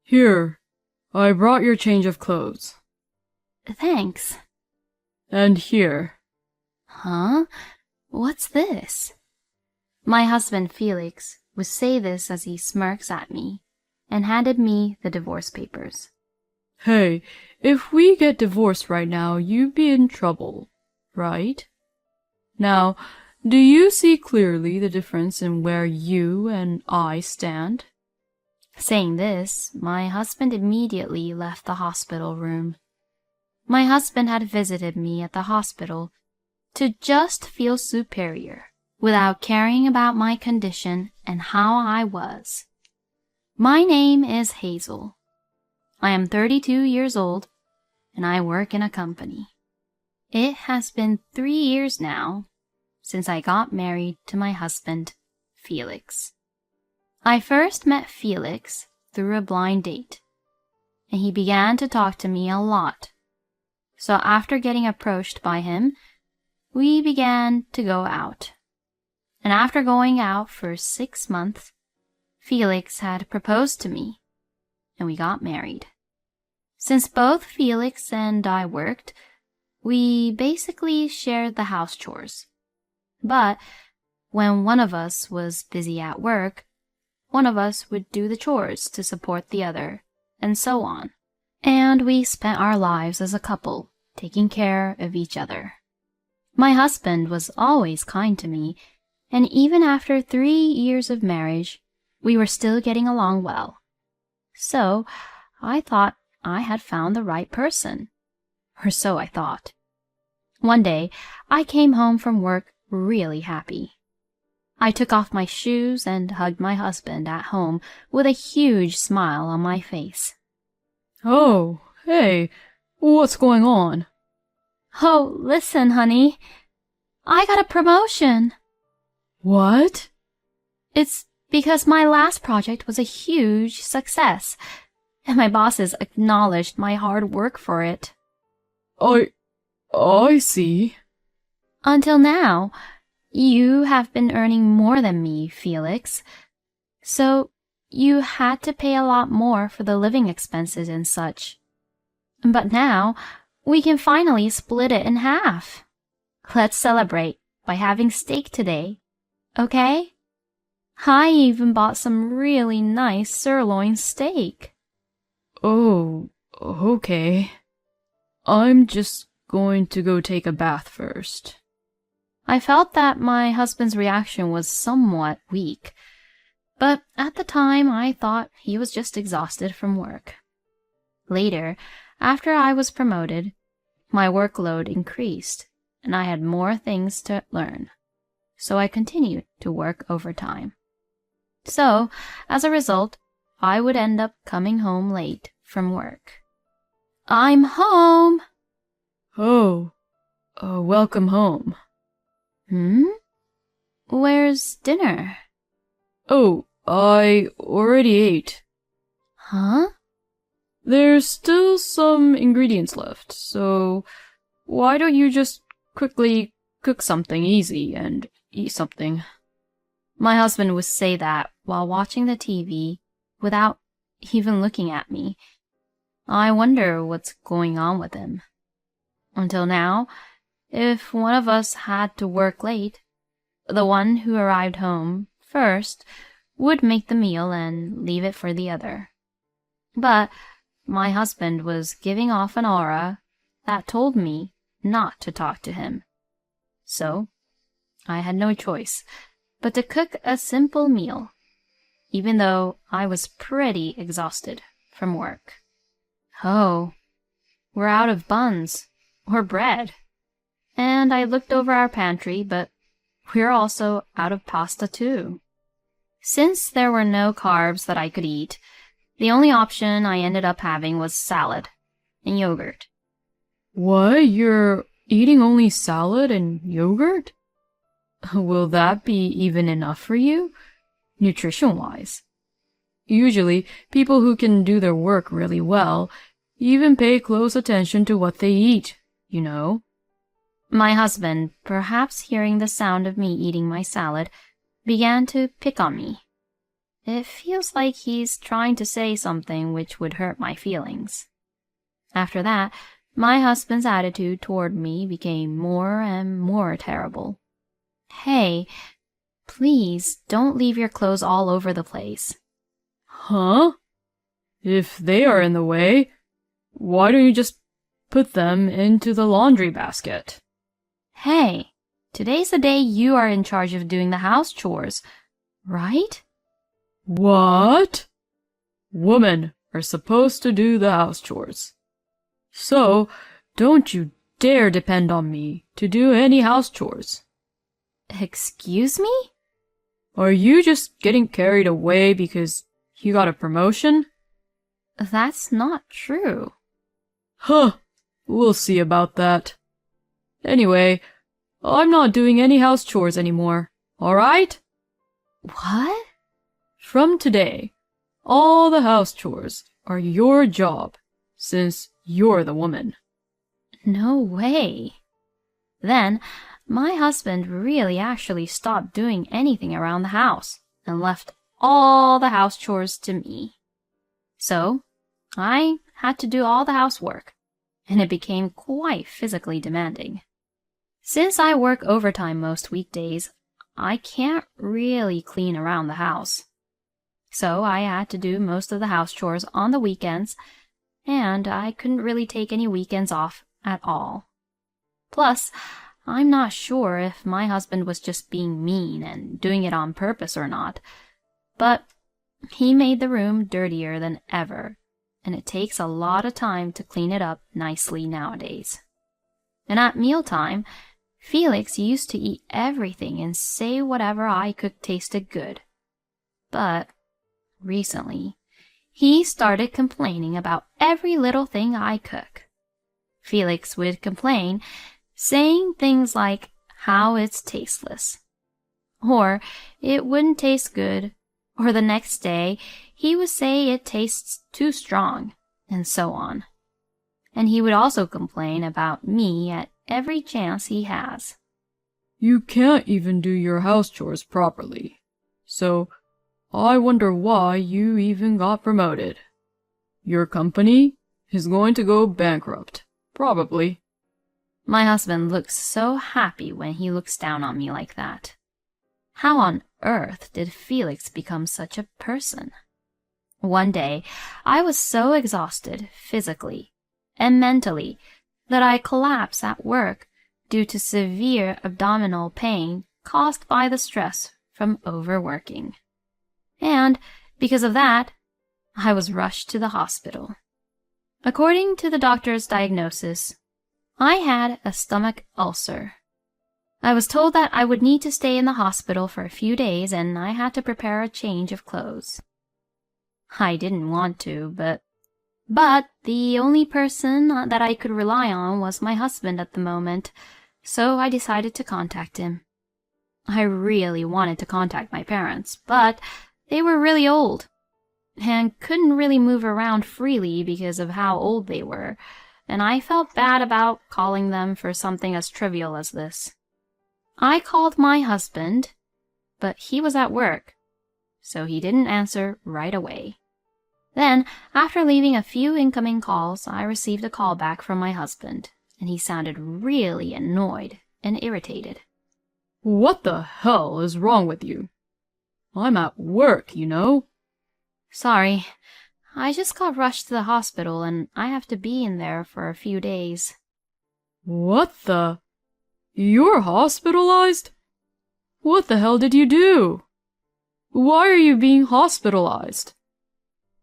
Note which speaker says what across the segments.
Speaker 1: Here, I brought your change of clothes.
Speaker 2: Thanks.
Speaker 1: And here.
Speaker 2: Huh? What's this? My husband Felix would say this as he smirks at me and handed me the divorce papers.
Speaker 1: Hey, if we get divorced right now, you'd be in trouble, right? Now, do you see clearly the difference in where you and I stand?
Speaker 2: Saying this, my husband immediately left the hospital room. My husband had visited me at the hospital to just feel superior without caring about my condition and how I was. My name is Hazel. I am 32 years old and I work in a company. It has been 3 years now since I got married to my husband, Felix. I first met Felix through a blind date, and he began to talk to me a lot. So after getting approached by him, we began to go out. And after going out for 6 months, Felix had proposed to me, and we got married. Since both Felix and I worked, we basically shared the house chores. But when one of us was busy at work, one of us would do the chores to support the other, and so on. And we spent our lives as a couple, taking care of each other. My husband was always kind to me, and even after 3 years of marriage, we were still getting along well. So I thought I had found the right person. Or so I thought. One day, I came home from work really happy. I took off my shoes and hugged my husband at home with a huge smile on my face.
Speaker 1: Oh, hey, what's going on?
Speaker 2: Oh, listen, honey. I got a promotion.
Speaker 1: What?
Speaker 2: It's because my last project was a huge success, and my bosses acknowledged my hard work for it.
Speaker 1: I see.
Speaker 2: Until now, you have been earning more than me, Felix. So you had to pay a lot more for the living expenses and such. But now, we can finally split it in half. Let's celebrate by having steak today, okay? I even bought some really nice sirloin steak.
Speaker 1: Oh, okay. I'm just going to go take a bath first.
Speaker 2: I felt that my husband's reaction was somewhat weak, but at the time I thought he was just exhausted from work. Later, after I was promoted, my workload increased, and I had more things to learn, so I continued to work overtime. So, as a result, I would end up coming home late from work. I'm home!
Speaker 1: Oh, welcome home.
Speaker 2: Where's dinner?
Speaker 1: Oh, I already ate.
Speaker 2: Huh?
Speaker 1: There's still some ingredients left, so why don't you just quickly cook something easy and eat something?
Speaker 2: My husband would say that while watching the TV without even looking at me. I wonder what's going on with him. Until now, if one of us had to work late, the one who arrived home first would make the meal and leave it for the other. But my husband was giving off an aura that told me not to talk to him. So I had no choice but to cook a simple meal, even though I was pretty exhausted from work. Oh, we're out of buns or bread. And I looked over our pantry, but we're also out of pasta too. Since there were no carbs that I could eat, the only option I ended up having was salad and yogurt.
Speaker 1: What? You're eating only salad and yogurt? Will that be even enough for you, nutrition-wise? Usually, people who can do their work really well even pay close attention to what they eat, you know.
Speaker 2: My husband, perhaps hearing the sound of me eating my salad, began to pick on me. It feels like he's trying to say something which would hurt my feelings. After that, my husband's attitude toward me became more and more terrible. Hey, please don't leave your clothes all over the place.
Speaker 1: Huh? If they are in the way, why don't you just put them into the laundry basket?
Speaker 2: Hey, today's the day you are in charge of doing the house chores, right?
Speaker 1: What? Women are supposed to do the house chores. So, don't you dare depend on me to do any house chores.
Speaker 2: Excuse me?
Speaker 1: Are you just getting carried away because you got a promotion?
Speaker 2: That's not true.
Speaker 1: Huh, we'll see about that. Anyway, I'm not doing any house chores anymore, alright?
Speaker 2: What?
Speaker 1: From today, all the house chores are your job, since you're the woman.
Speaker 2: No way. Then, my husband really actually stopped doing anything around the house and left all the house chores to me. So, I had to do all the housework, and it became quite physically demanding. Since I work overtime most weekdays, I can't really clean around the house. So I had to do most of the house chores on the weekends, and I couldn't really take any weekends off at all. Plus, I'm not sure if my husband was just being mean and doing it on purpose or not, but he made the room dirtier than ever, and it takes a lot of time to clean it up nicely nowadays. And at mealtime, Felix used to eat everything and say whatever I cooked tasted good. But recently, he started complaining about every little thing I cook. Felix would complain, saying things like how it's tasteless, or it wouldn't taste good, or the next day he would say it tastes too strong, and so on. And he would also complain about me at every chance he has.
Speaker 1: You can't even do your house chores properly, so I wonder why you even got promoted. Your company is going to go bankrupt, probably.
Speaker 2: My husband looks so happy when he looks down on me like that. How on earth did Felix become such a person? One day, I was so exhausted physically and mentally that I collapsed at work due to severe abdominal pain caused by the stress from overworking. And because of that, I was rushed to the hospital. According to the doctor's diagnosis, I had a stomach ulcer. I was told that I would need to stay in the hospital for a few days and I had to prepare a change of clothes. I didn't want to, but the only person that I could rely on was my husband at the moment, so I decided to contact him. I really wanted to contact my parents, but they were really old and couldn't really move around freely because of how old they were, and I felt bad about calling them for something as trivial as this. I called my husband, but he was at work, so he didn't answer right away. Then, after leaving a few incoming calls, I received a call back from my husband, and he sounded really annoyed and irritated.
Speaker 1: What the hell is wrong with you? I'm at work, you know.
Speaker 2: Sorry, I just got rushed to the hospital and I have to be in there for a few days.
Speaker 1: What the? You're hospitalized? What the hell did you do? Why are you being hospitalized?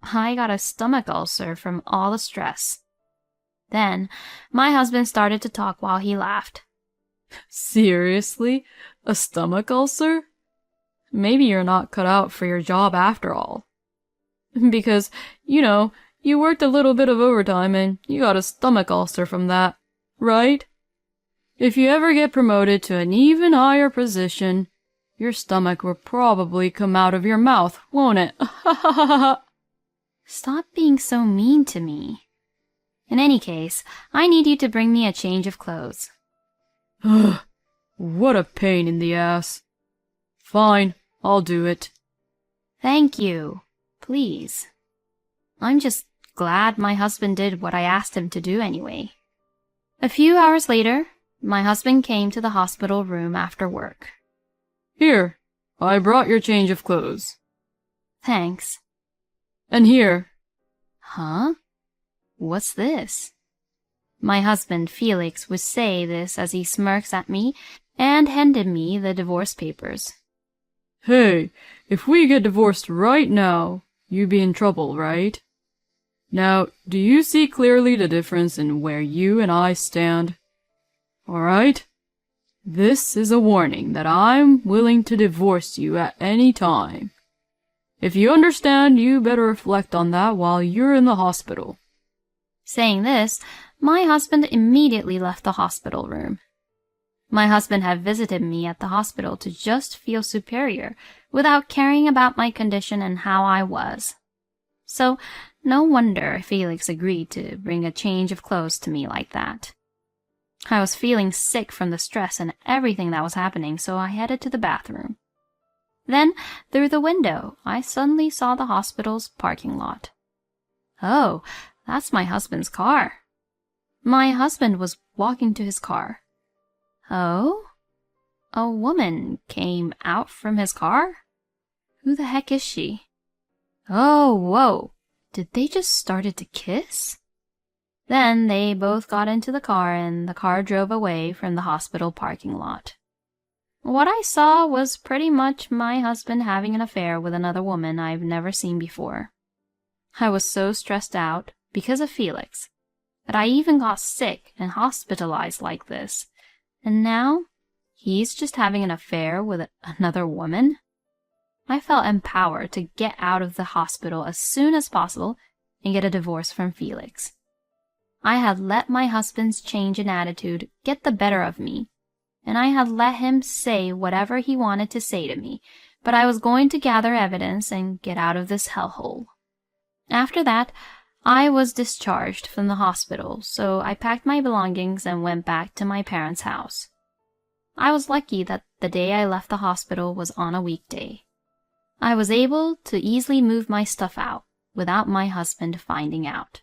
Speaker 2: I got a stomach ulcer from all the stress. Then, my husband started to talk while he laughed.
Speaker 1: Seriously? A stomach ulcer? Maybe you're not cut out for your job after all. Because, you worked a little bit of overtime and you got a stomach ulcer from that, right? If you ever get promoted to an even higher position, your stomach will probably come out of your mouth, won't it?
Speaker 2: Stop being so mean to me. In any case, I need you to bring me a change of clothes.
Speaker 1: Ugh, what a pain in the ass. Fine, I'll do it.
Speaker 2: Thank you. Please. I'm just glad my husband did what I asked him to do anyway. A few hours later, my husband came to the hospital room after work.
Speaker 1: Here, I brought your change of clothes.
Speaker 2: Thanks.
Speaker 1: And here.
Speaker 2: Huh? What's this? My husband, Felix, would say this as he smirks at me and handed me the divorce papers.
Speaker 1: Hey, if we get divorced right now, you'd be in trouble, right? Now, do you see clearly the difference in where you and I stand? All right? This is a warning that I'm willing to divorce you at any time. If you understand, you better reflect on that while you're in the hospital.
Speaker 2: Saying this, my husband immediately left the hospital room. My husband had visited me at the hospital to just feel superior without caring about my condition and how I was. So, no wonder Felix agreed to bring a change of clothes to me like that. I was feeling sick from the stress and everything that was happening, so I headed to the bathroom. Then, through the window, I suddenly saw the hospital's parking lot. Oh, that's my husband's car. My husband was walking to his car. Oh? A woman came out from his car? Who the heck is she? Oh, whoa. Did they just started to kiss? Then they both got into the car and the car drove away from the hospital parking lot. What I saw was pretty much my husband having an affair with another woman I've never seen before. I was so stressed out because of Felix that I even got sick and hospitalized like this. And now he's just having an affair with another woman? I felt empowered to get out of the hospital as soon as possible and get a divorce from Felix. I had let my husband's change in attitude get the better of me, and I had let him say whatever he wanted to say to me, but I was going to gather evidence and get out of this hellhole. After that, I was discharged from the hospital, so I packed my belongings and went back to my parents' house. I was lucky that the day I left the hospital was on a weekday. I was able to easily move my stuff out without my husband finding out.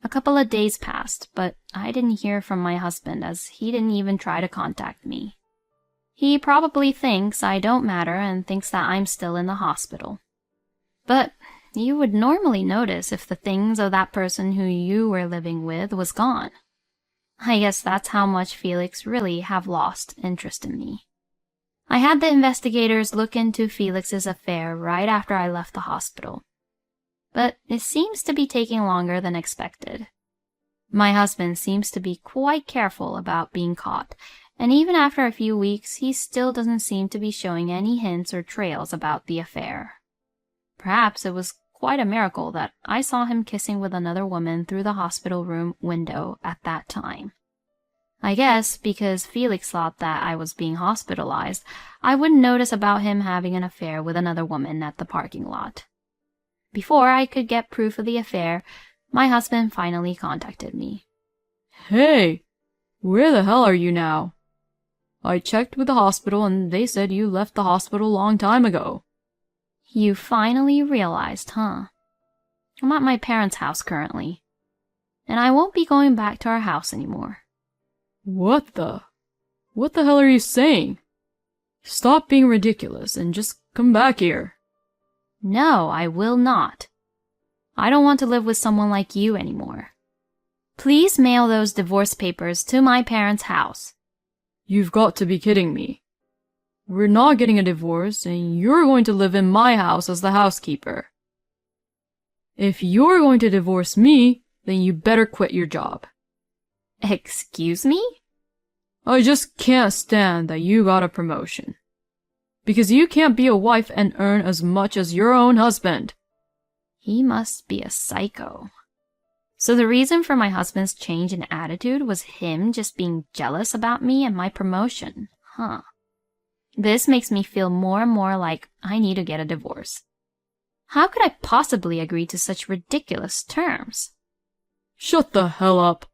Speaker 2: A couple of days passed, but I didn't hear from my husband as he didn't even try to contact me. He probably thinks I don't matter and thinks that I'm still in the hospital. But you would normally notice if the things of that person who you were living with was gone. I guess that's how much Felix really have lost interest in me. I had the investigators look into Felix's affair right after I left the hospital. But it seems to be taking longer than expected. My husband seems to be quite careful about being caught, and even after a few weeks, he still doesn't seem to be showing any hints or trails about the affair. Perhaps it was quite a miracle that I saw him kissing with another woman through the hospital room window at that time. I guess because Felix thought that I was being hospitalized, I wouldn't notice about him having an affair with another woman at the parking lot. Before I could get proof of the affair, my husband finally contacted me.
Speaker 1: Hey, where the hell are you now? I checked with the hospital and they said you left the hospital a long time ago.
Speaker 2: You finally realized, huh? I'm at my parents' house currently, and I won't be going back to our house anymore.
Speaker 1: What the hell are you saying? Stop being ridiculous and just come back here.
Speaker 2: No, I will not. I don't want to live with someone like you anymore. Please mail those divorce papers to my parents' house.
Speaker 1: You've got to be kidding me. We're not getting a divorce, and you're going to live in my house as the housekeeper. If you're going to divorce me, then you better quit your job.
Speaker 2: Excuse me?
Speaker 1: I just can't stand that you got a promotion. Because you can't be a wife and earn as much as your own husband.
Speaker 2: He must be a psycho. So the reason for my husband's change in attitude was him just being jealous about me and my promotion, huh? This makes me feel more and more like I need to get a divorce. How could I possibly agree to such ridiculous terms?
Speaker 1: Shut the hell up.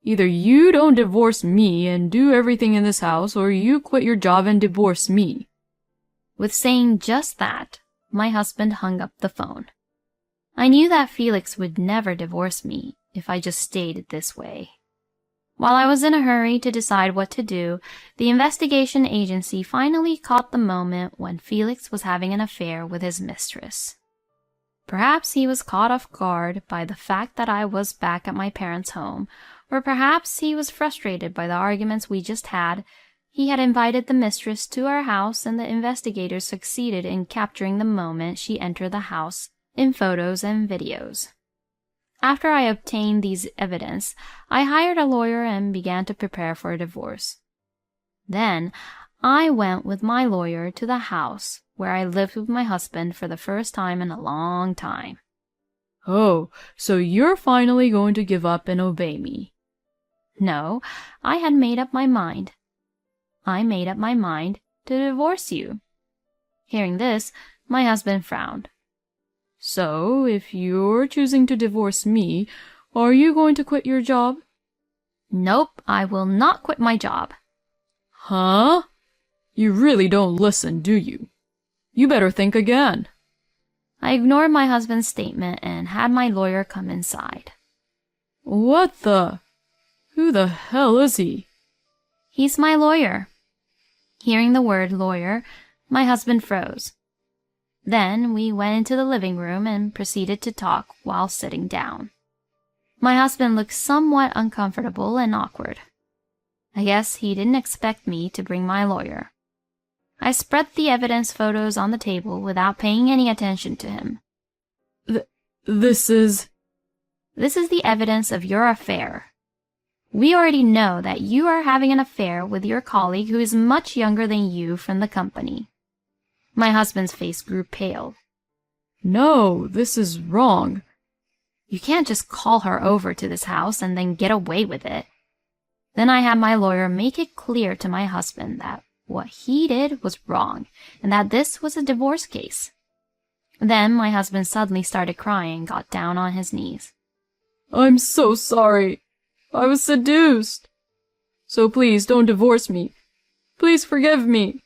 Speaker 1: Either you don't divorce me and do everything in this house, or you quit your job and divorce me.
Speaker 2: With saying just that, my husband hung up the phone. I knew that Felix would never divorce me if I just stayed this way. While I was in a hurry to decide what to do, the investigation agency finally caught the moment when Felix was having an affair with his mistress. Perhaps he was caught off guard by the fact that I was back at my parents' home, or perhaps he was frustrated by the arguments we just had. He had invited the mistress to our house, and the investigators succeeded in capturing the moment she entered the house in photos and videos. After I obtained these evidence, I hired a lawyer and began to prepare for a divorce. Then, I went with my lawyer to the house where I lived with my husband for the first time in a long time.
Speaker 1: Oh, so you're finally going to give up and obey me?
Speaker 2: No, I had made up my mind. I made up my mind to divorce you. Hearing this, my husband frowned.
Speaker 1: So, if you're choosing to divorce me, are you going to quit your job?
Speaker 2: Nope, I will not quit my job.
Speaker 1: Huh? You really don't listen, do you? You better think again.
Speaker 2: I ignored my husband's statement and had my lawyer come inside.
Speaker 1: What the? Who the hell is he?
Speaker 2: He's my lawyer. Hearing the word lawyer, my husband froze. Then we went into the living room and proceeded to talk while sitting down. My husband looked somewhat uncomfortable and awkward. I guess he didn't expect me to bring my lawyer. I spread the evidence photos on the table without paying any attention to him.
Speaker 1: This is
Speaker 2: the evidence of your affair. We already know that you are having an affair with your colleague who is much younger than you from the company. My husband's face grew pale.
Speaker 1: No, this is wrong.
Speaker 2: You can't just call her over to this house and then get away with it. Then I had my lawyer make it clear to my husband that what he did was wrong and that this was a divorce case. Then my husband suddenly started crying and got down on his knees.
Speaker 1: I'm so sorry. I was seduced. So please don't divorce me. Please forgive me.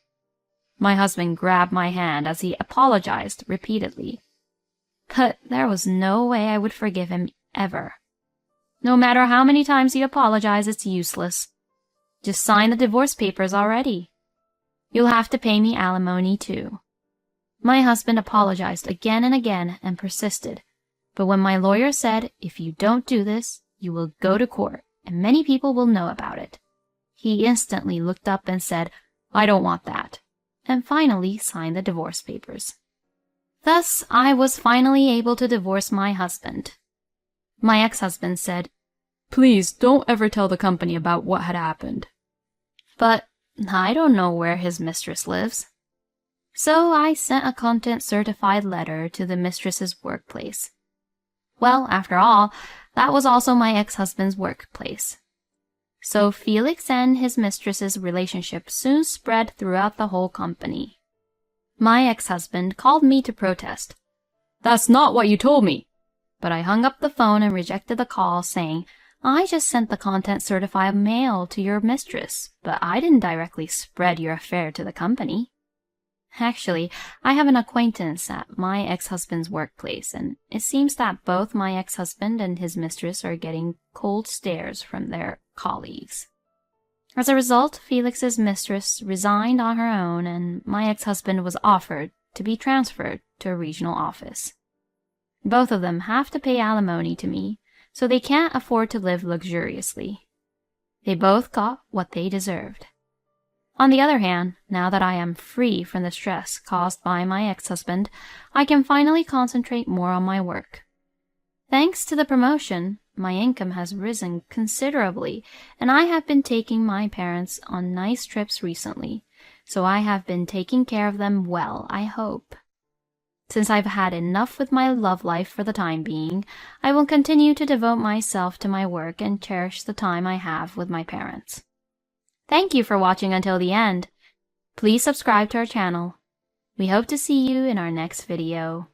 Speaker 2: My husband grabbed my hand as he apologized repeatedly. But there was no way I would forgive him ever. No matter how many times he apologized, it's useless. Just sign the divorce papers already. You'll have to pay me alimony too. My husband apologized again and again and persisted. But when my lawyer said, if you don't do this, you will go to court and many people will know about it, he instantly looked up and said, I don't want that, and finally signed the divorce papers. Thus, I was finally able to divorce my husband. My ex-husband said,
Speaker 1: Please don't ever tell the company about what had happened.
Speaker 2: But I don't know where his mistress lives. So I sent a content-certified letter to the mistress's workplace. Well, after all, that was also my ex-husband's workplace. So Felix and his mistress's relationship soon spread throughout the whole company. My ex-husband called me to protest.
Speaker 1: That's not what you told me.
Speaker 2: But I hung up the phone and rejected the call, saying, I just sent the content-certified mail to your mistress, but I didn't directly spread your affair to the company. Actually, I have an acquaintance at my ex-husband's workplace, and it seems that both my ex-husband and his mistress are getting cold stares from their colleagues. As a result, Felix's mistress resigned on her own, and my ex-husband was offered to be transferred to a regional office. Both of them have to pay alimony to me, so they can't afford to live luxuriously. They both got what they deserved. On the other hand, now that I am free from the stress caused by my ex-husband, I can finally concentrate more on my work. Thanks to the promotion, my income has risen considerably, and I have been taking my parents on nice trips recently, so I have been taking care of them well, I hope. Since I've had enough with my love life for the time being, I will continue to devote myself to my work and cherish the time I have with my parents. Thank you for watching until the end. Please subscribe to our channel. We hope to see you in our next video.